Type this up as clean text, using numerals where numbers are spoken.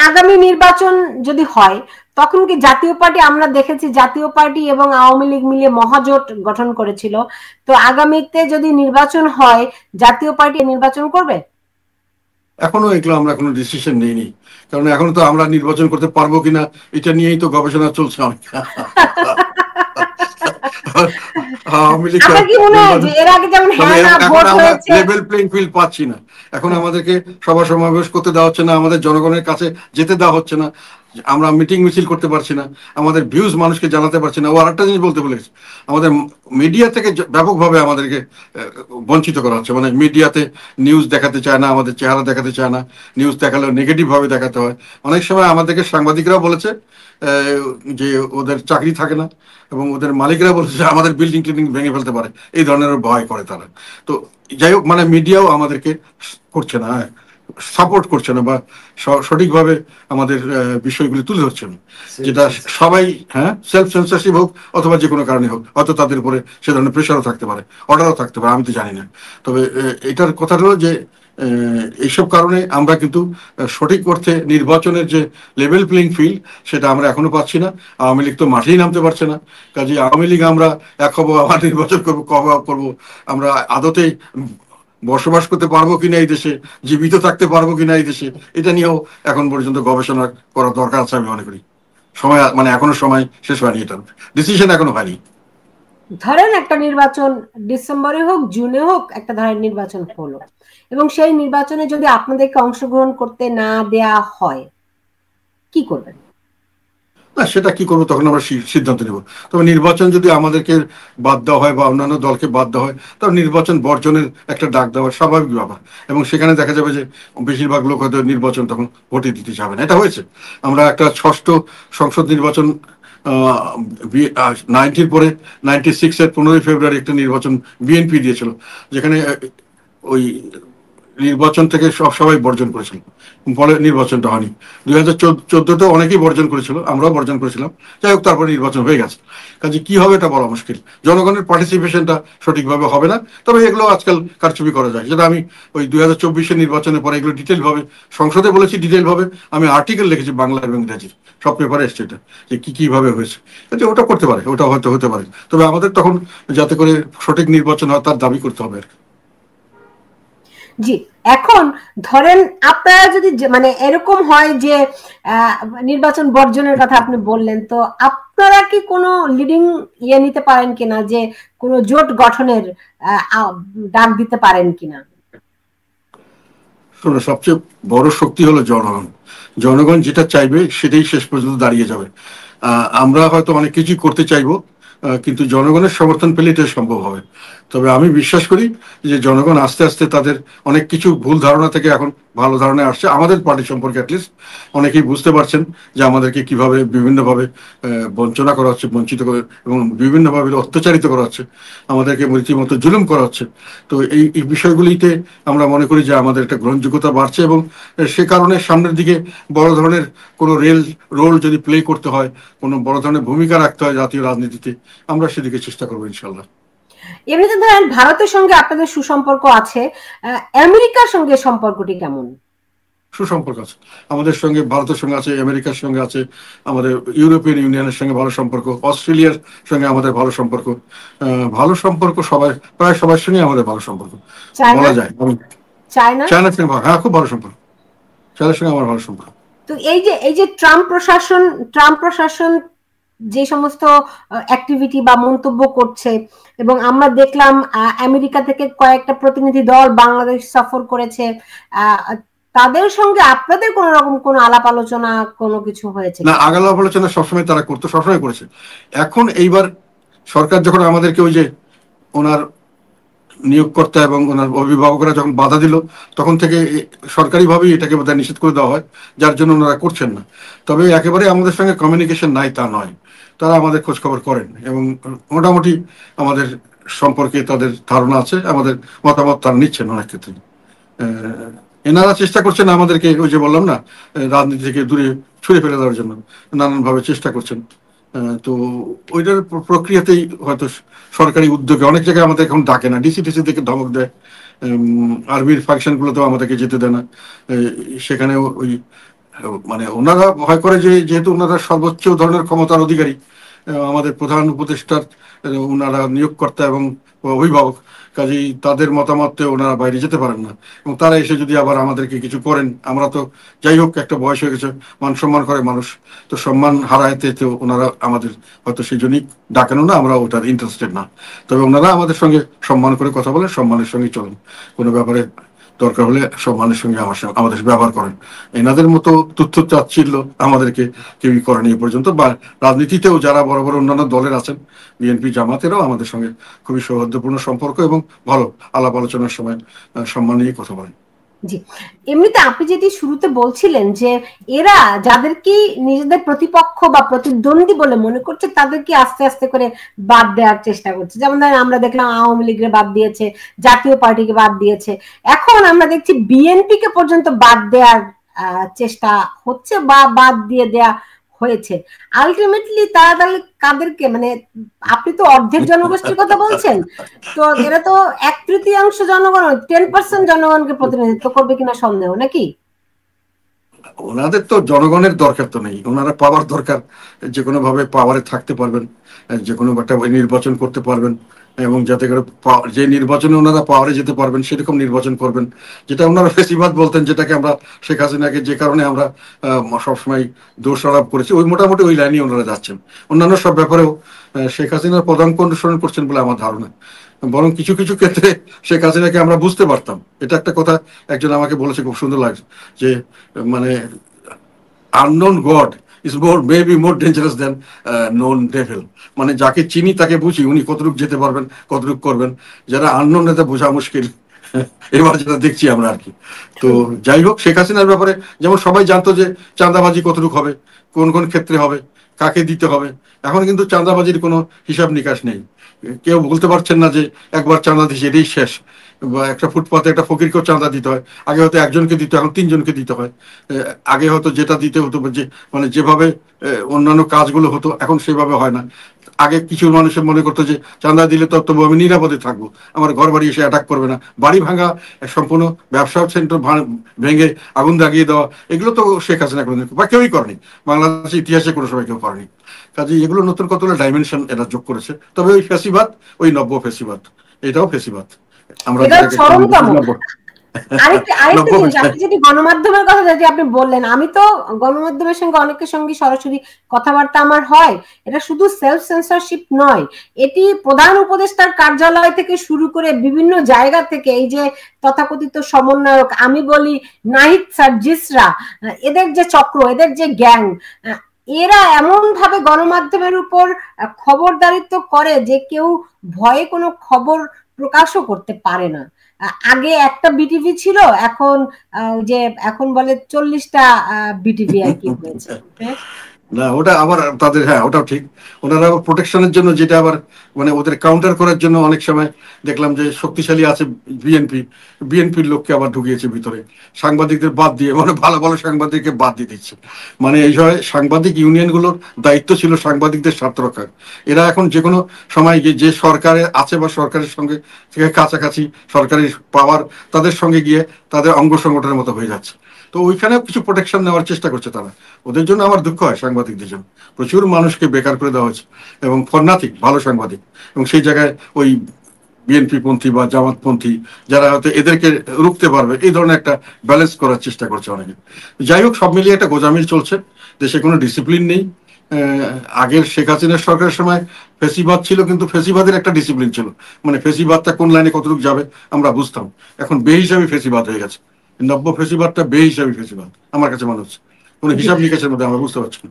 আগামী নির্বাচন যদি হয় তখন কি জাতীয় পার্টি, আমরা দেখেছি জাতীয় পার্টি এবং আওয়ামী লীগ মিলে মহাজোট গঠন করেছিল, তো আগামীতে যদি নির্বাচন হয় জাতীয় পার্টি নির্বাচন করবে? এখনো এগুলো আমরা কোনো ডিসিশন নেইনি, কারণ এখন তো আমরা নির্বাচন করতে পারবো কিনা এটা নিয়েই তো গবেষণা চলছে অনেক। আওয়ামী লীগ আপনার কি মনে হয় যে এর আগে যেমন হ্যাঁ না এখন ভোট আমরা হয়েছে? লেভেল প্লেইং ফিল্ড পাচ্ছি না। এখন আমাদেরকে সভা সমাবেশ করতে দেওয়া হচ্ছে না, আমাদের জনগণের কাছে যেতে দেওয়া হচ্ছে না, আমরা মিটিং মিছিল করতে পারছি না, আমাদের ভিউজ মানুষকে জানাতে পারছি না। ও আরেকটা জিনিস বলতে বলেছে, আমাদের মিডিয়া থেকে ব্যাপকভাবে আমাদেরকে বঞ্চিত করা হচ্ছে। মানে মিডিয়াতে নিউজ দেখাতে চায় না, আমাদের চেহারা দেখাতে চায় না, নিউজ দেখালেও নেগেটিভ ভাবে দেখাতে হয়। অনেক সময় আমাদেরকে সাংবাদিকরাও বলেছে যে ওদের চাকরি থাকে না, এবং ওদের মালিকরা বলেছে আমাদের বিল্ডিং টিল্ডিং ভেঙে ফেলতে পারে, এই ধরনের ভয় করে তারা। তো যাই হোক, মানে মিডিয়াও আমাদেরকে করছে না, সাপোর্ট করছে না, বা সঠিকভাবে আমাদের বিষয়গুলি তুলে ধরছে না, যেটা সবাই, হ্যাঁ, সেলফ সেন্সরশিপ হোক অথবা যে কোনো কারণে হোক, হয়তো তাদের উপরে সে ধরনের প্রেশারও থাকতে পারে, অর্ডারও থাকতে পারে, আমি তো জানি না। তবে এটার কথা হলো যে এইসব কারণে আমরা কিন্তু সঠিক অর্থে নির্বাচনের যে লেভেল প্লেইং ফিল্ড সেটা আমরা এখনো পাচ্ছি না। আওয়ামী লীগ তো মাঠেই নামতে পারছে না। কাজে আওয়ামী লীগ আমরা এক হবো, আবার নির্বাচন করবো, কবে করবো, আমরা আদতে বসবাস করতে পারবো কিনা এই দেশে, জীবিত থাকতে পারবো কিনা এই দেশে, এটা নিয়েও এখন পর্যন্ত গবেষণা করা দরকার আছে আমি মনে করি। সময় মানে এখনো সময় শেষ হয়নি, এটা ডিসিশন এখনো হয়নি। ধরেন একটা নির্বাচন ডিসেম্বরে হোক জুনে হোক, একটা ধরেন নির্বাচন হলো, এবং সেই নির্বাচনে যদি আপনাদেরকে অংশগ্রহণ করতে না দেয়া হয়, কি করবেন? না, সেটা কি করবো তখন আমরা সিদ্ধান্ত নেব। তবে নির্বাচন যদি আমাদেরকে বাদ দেওয়া হয় বা অন্যান্য দলকে বাদ দেওয়া হয়, তবে নির্বাচন বর্জনের একটা ডাক দেওয়া স্বাভাবিক ব্যাপার। এবং সেখানে দেখা যাবে যে বেশিরভাগ লোক হয়তো নির্বাচন তখন ভোটে দিতে যাবে না। এটা হয়েছে, আমরা একটা ষষ্ঠ সংসদ নির্বাচন 90-র পরে 96-এর 15ই ফেব্রুয়ারি একটা নির্বাচন বিএনপি দিয়েছিল, যেখানে ওই নির্বাচন থেকে সবাই বর্জন করেছিল, ফলে নির্বাচনটা হয়নি। 2014-তে অনেকেই বর্জন করেছিল, আমরাও বর্জন করেছিলাম। যাই হোক, তারপরে নির্বাচন হয়ে গেছে। কাজে কি হবে এটা বলা মুশকিল, জনগণের পার্টিসিপেশনটা সঠিকভাবে হবে না। তবে এগুলো আজকাল কারচুপি করা যায়, যেটা আমি ওই 2024-এর নির্বাচনের পরে এগুলো ডিটেল ভাবে সংসদে বলেছি, ডিটেল ভাবে আমি আর্টিকেল লিখেছি বাংলা এবং ইংরেজির, সব পেপারে এসছে এটা, যে কি কিভাবে হয়েছে। কাজে ওটা করতে পারে, ওটা হয়তো হতে পারে। তবে আমাদের তখন যাতে করে সঠিক নির্বাচন হয় তার দাবি করতে হবে আর কি। জি, এখন ধরেন আপনারা যদি মানে এরকম হয় যে নির্বাচন বর্জনের কথা আপনি বললেন, তো আপনারা কি কোনো লিডিং নিতে পারেন কিনা, যে কোনো জোট গঠনের ডাক দিতে পারেন কিনা? শোনো, সবচেয়ে বড় শক্তি হলো জনগণ। জনগণ যেটা চাইবে সেটাই শেষ পর্যন্ত দাঁড়িয়ে যাবে। আমরা হয়তো অনেক কিছুই করতে চাইবো, কিন্তু জনগণের সমর্থন পেলে এটা সম্ভব হবে। তবে আমি বিশ্বাস করি যে জনগণ আস্তে আস্তে তাদের অনেক কিছু ভুল ধারণা থেকে এখন ভালো ধারণায় আসছে, আমাদের পার্টি সম্পর্কে অ্যাটলিস্ট অনেকেই বুঝতে পারছেন যে আমাদেরকে কিভাবে বিভিন্নভাবে বঞ্চনা করা হচ্ছে, বঞ্চিত করে এবং বিভিন্নভাবে অত্যাচারিত করা হচ্ছে, আমাদেরকে রীতিমতো জুলুম করা হচ্ছে। তো এই বিষয়গুলিতে আমরা মনে করি যে আমাদের একটা গ্রহণযোগ্যতা বাড়ছে, এবং সে কারণে সামনের দিকে বড় ধরনের কোনো রোল যদি প্লে করতে হয়, কোনো বড় ধরনের ভূমিকা রাখতে হয় জাতীয় রাজনীতিতে, আমরা সেদিকে চেষ্টা করবো ইনশাল্লাহ। এমনিতে ধরেন ভারতের সঙ্গে আপনাদের সুসম্পর্ক আছে, আমেরিকার সঙ্গে সম্পর্কটি কেমন? সুসম্পর্ক আছে আমাদের সঙ্গে, ভারতের সঙ্গে আছে, আমেরিকার সঙ্গে আছে, আমাদের ইউরোপিয়ান ইউনিয়নের সঙ্গে ভালো সম্পর্ক, অস্ট্রেলিয়ার সঙ্গে আমাদের ভালো সম্পর্ক। ভালো সম্পর্ক সবাই, প্রায় সবার সঙ্গে আমাদের ভালো সম্পর্ক চায়না? বলা যায়। চায়না? চায়নার সঙ্গে হ্যাঁ, খুব ভালো সম্পর্ক, চায়নার সঙ্গে আমার ভালো সম্পর্ক। তো এই যে ট্রাম্প প্রশাসন যে সমস্ত অ্যাক্টিভিটি বা মন্তব্য করছে, এবং আমরা দেখলাম আমেরিকা থেকে কয়েকটা প্রতিনিধি দল বাংলাদেশ সফর করেছে, তাদের সঙ্গে আপনাদের কোন রকম কোন আলাপ আলোচনা কোনো কিছু হয়েছে না, কি? আলাপ আলোচনা সবসময় তারা করতো, সবসময় করেছে। এখন এইবার সরকার যখন আমাদেরকে ওই যে ওনার নিয়োগকর্তা এবং ওনার অভিভাবকরা যখন বাধা দিল, তখন থেকে সরকারিভাবেই এটাকে বোধহয় নিষেধ করে দেওয়া হয়, যার জন্য ওনারা করছেন না। তবে একেবারে আমাদের সঙ্গে কমিউনিকেশন নাই তা নয়, তারা আমাদের খোঁজ খবর করেন, এবং মোটামুটি আমাদের সম্পর্কে তাদের ধারণা আছে, আমাদের মতামত তারা নিচ্ছেন অনেক ক্ষেত্রে। এনারা চেষ্টা করছেন আমাদেরকে, ওই যে বললাম না, রাজনীতি থেকে দূরে ছুঁড়ে ফেলে দেওয়ার জন্য নানানভাবে চেষ্টা করছেন। তো ওইটার প্রক্রিয়াতেই হয়তো সরকারি উদ্যোগে অনেক জায়গায় আমাদের এখন ডাকে না, ডিসি থেকে ধমক দেয়, আর্মির ফাংশন গুলোতেও আমাদেরকে যেতে দেয় না। সেখানেও ওই মানে ওনারা ভয় করে যে যেহেতু ওনারা সর্বোচ্চ ধরনের ক্ষমতার অধিকারী, আমাদের প্রধান উপদেষ্টার ওনারা নিয়োগকর্তা এবং অভিভাবক, কাজেই তাদের মতামতে ওনারা বাইরে যেতে পারেন না। এবং তারা এসে যদি আবার আমাদেরকে কিছু করেন, আমরা তো যাই হোক একটা বয়স হয়ে গেছে, মান সম্মান করে মানুষ, তো সম্মান হারাইতে তো ওনারা আমাদের হয়তো সেই জন্যই ডাকেনও না, আমরা ওটার ইন্টারেস্টেড না। তবে ওনারা আমাদের সঙ্গে সম্মান করে কথা বলেন, সম্মানের সঙ্গে চলেন, কোনো ব্যাপারে দরকার হলে সম্মানের সঙ্গে আমাদের ব্যবহার করেন। এনাদের মতো তুচ্ছ চাচ্ছিল্য আমাদেরকে কেউই করেনি এ পর্যন্ত। বা রাজনীতিতেও যারা বড় বড় অন্যান্য দলের আছেন, বিএনপি জামাতেরও আমাদের সঙ্গে খুবই সৌহার্দ্যপূর্ণ সম্পর্ক এবং ভালো আলাপ আলোচনার সময় সম্মান নিয়ে কথা বলেন। জি, এমনিতে আপনি যেটি শুরুতে বলছিলেন যে এরা যাদেরকে নিজেদের প্রতিপক্ষ বা প্রতিদ্বন্দ্বী বলে মনে করছে তাদেরকে আস্তে আস্তে করে বাদ দেওয়ার চেষ্টা করছে। যেমন ধরেন আমরা দেখলাম আওয়ামী লীগের বাদ দিয়েছে, জাতীয় পার্টিকে বাদ দিয়েছে, এখন আমরা দেখছি বিএনপি কে পর্যন্ত বাদ দেওয়ার চেষ্টা হচ্ছে বা বাদ দিয়ে দেয়া হয়েছে। আলটিমেটলি তারা তাহলে কাদেরকে, মানে আপনি তো অর্ধেক জনগোষ্ঠীর কথা বলছেন, তো এরা তো 1/3 জনগণ, 10% জনগণকে প্রতিনিধিত্ব করবে কিনা সন্দেহ, নাকি? ওনাদের তো জনগণের দরকার তো নেই, ওনারা পাওয়ার দরকার, যে কোনো ভাবে পাওয়ারে থাকতে পারবেন, যে কোনো একটা নির্বাচন করতে পারবেন, এবং যাতে করে যে নির্বাচনে ওনারা পাওয়ারে যেতে পারবেন সেরকম নির্বাচন করবেন, যেটা ওনারা ফেসিবাদ বলতেন, যেটাকে আমরা শেখ হাসিনাকে যে কারণে আমরা সবসময় দোষারোপ করেছি, ওই মোটামুটি ওই লাইনে ওনারা যাচ্ছেন। অন্যান্য সব ব্যাপারেও শেখ হাসিনার পদাঙ্ক অনুসরণ করছেন বলে আমার ধারণা। বরং কিছু কিছু ক্ষেত্রে শেখ হাসিনাকে আমরা বুঝতে পারতাম। এটা একটা কথা একজন আমাকে বলেছে, খুব সুন্দর লাগছে, যে মানে unknown God is maybe more dangerous than known devil। মানে যাকে চিনি তাকে বুঝি উনি কতটুকু যেতে পারবেন, কতটুকু করবেন, যারা আননোন নেতা বোঝা মুশকিল। এবার যেটা দেখছি আমরা আর কি। তো যাই হোক, শেখ হাসিনার ব্যাপারে যেমন সবাই জানতো যে চাঁদাবাজি কতটুকু হবে, কোন কোন ক্ষেত্রে হবে, কাকে দিতে হবে। এখন কিন্তু চাঁদাবাজির কোনো হিসাব নিকাশ নেই। কেউ বলতে পারছেন না যে একবার চাঁদা দিয়েছে এটাই শেষ, বা একটা ফুটপাতে একটা ফকিরকেও চাঁদা দিতে হয়। আগে হয়তো একজনকে দিতে, এখন 3জনকে দিতে হয়। আগে হয়তো যেটা দিতে হতো, যে মানে যেভাবে অন্যান্য কাজগুলো হতো, এখন সেভাবে হয় না। আগে কিছু মানুষের মনে করতো যে চাঁদা দিলে তো তবু আমি নিরাপদে থাকবো, আমার ঘর বাড়ি এসে অ্যাটাক করবে না। বাড়ি ভাঙা, সম্পূর্ণ ব্যবসা সেন্টার ভেঙে আগুন লাগিয়ে দেওয়া, এগুলো তো শেখ হাসিনা কোনোদিন বা কেউই করেনি, বাংলাদেশের ইতিহাসে কোনো সময় কেউ করেনি। কাজে এগুলো নতুন কতগুলো ডাইমেনশন এরা যোগ করেছে। তবে ওই ফেসিবাদ, ওই নব্য ফেসিবাদ, এটাও ফেসিবাদ। আমরা আরেকটা জিনিস, আপনি যদি গণমাধ্যমের কথা যদি আপনি বললেন, আমি তো গণমাধ্যমের সঙ্গে অনেকের সঙ্গে সরাসরি কথাবার্তা আমার হয়। এটা শুধু সেলফ সেন্সরশিপ নয়, এটি প্রধান উপদেষ্টার কার্যালয় থেকে শুরু করে বিভিন্ন জায়গা থেকে এই যে তথাকথিত সমন্বয়ক, আমি বলি নাহিদ সার্জিসরা, এদের যে চক্র, এদের যে গ্যাং, এরা এমন ভাবে গণমাধ্যমের উপর খবরদারিত্ব করে যে কেউ ভয়ে কোনো খবর প্রকাশও করতে পারে না। আগে একটা বিটিভি ছিল, এখন যে এখন বলে 40টা বিটিভি আর কি হয়েছে। না, ওটা আবার তাদের, হ্যাঁ ওটাও ঠিক। ওনারা প্রোটেকশনের জন্য, যেটা আবার মানে ওদের কাউন্টার করার জন্য অনেক সময় দেখলাম যে শক্তিশালী আছে বিএনপির লোককে আবার ঢুকিয়েছে ভিতরে, সাংবাদিকদের বাদ দিয়ে, মানে ভালো ভালো সাংবাদিককে বাদ দিয়ে দিচ্ছে। মানে এই সাংবাদিক ইউনিয়নগুলোর দায়িত্ব ছিল সাংবাদিকদের স্বার্থ রক্ষা। এরা এখন যে কোনো সময় যে সরকারে আছে বা সরকারের সঙ্গে কাছাকাছি, সরকারি পাওয়ার তাদের সঙ্গে গিয়ে তাদের অঙ্গ সংগঠনের মতো হয়ে যাচ্ছে। তো ওইখানেও কিছু প্রোটেকশন নেওয়ার চেষ্টা করছে তারা। ওদের জন্য আমার দুঃখ হয়, সাংবাদিকদের জন্য। প্রচুর মানুষকে বেকার করে দেওয়া হয়েছে, এবং ফরনাথিক ভালো সাংবাদিক, এবং সেই জায়গায় ওই বিএনপি পন্থী বা জামাতপন্থী যারা হয়তো এদেরকে রুখতে পারবে, এই ধরনের একটা ব্যালেন্স করার চেষ্টা করছে অনেকে। যাই হোক, সব মিলিয়ে একটা গোজামিল চলছে, দেশে কোনো ডিসিপ্লিন নেই। আগের শেখ হাসিনার সরকারের সময় ফেসিবাদ ছিল, কিন্তু ফেসিবাদের একটা ডিসিপ্লিন ছিল, মানে ফেসিবাদটা কোন লাইনে কতটুকু যাবে আমরা বুঝতাম। এখন বেহিসাবি ফেসিবাদ হয়ে গেছে। নব্য ফেসিবাদটা বেহিসাবি ফেসিবাদ আমার কাছে মনে হচ্ছে, কোনো হিসাব নিকাশের মধ্যে আমরা বুঝতে পারছি না।